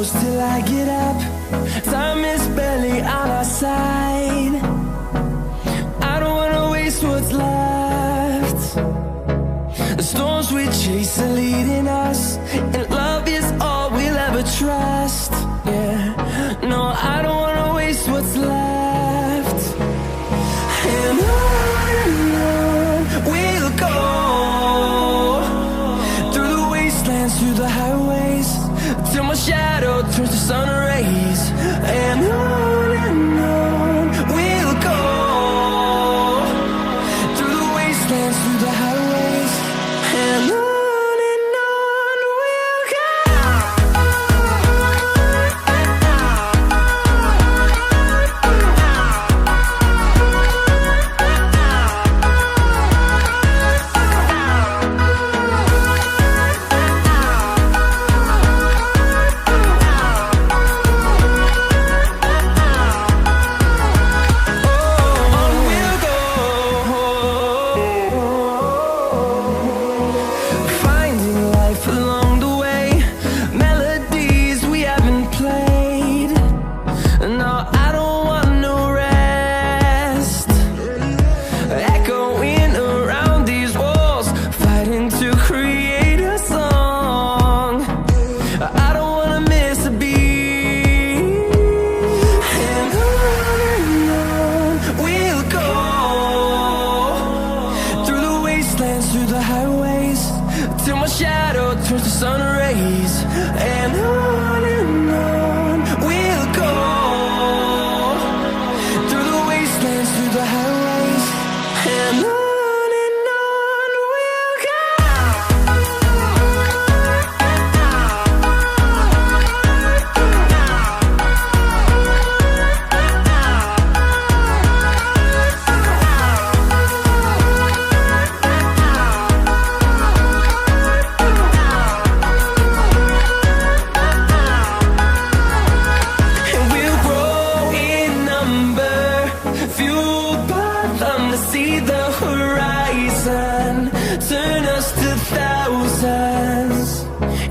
close till I get up. Time is barely on our side. I don't wanna waste what's left. The storms we chase are leading us, and love is all we'll ever trust. Yeah, no, I don't wanna waste what's left. And on we'll go, through the wastelands, through the highways, till my shadow turns to sun rays. And on we'll go, through the wastelands, through the highways, and on we'll go. Through the highways, till my shadow turns to sun rays. And on we'll go, through the wastelands, through the highways, and on we'll go. See the horizon, turn us to thousands,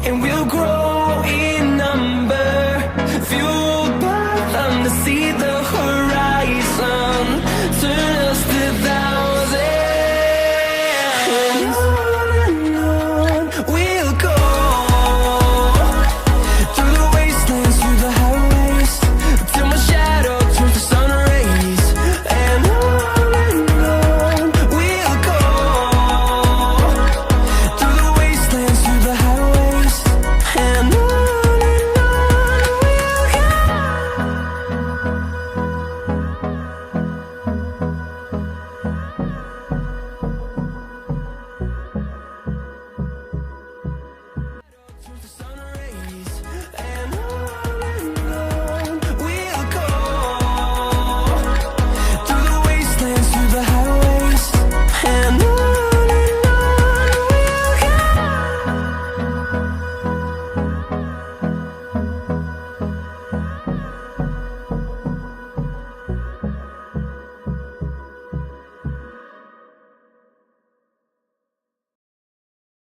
and we'll grow in number, fueled by them to see the horizon.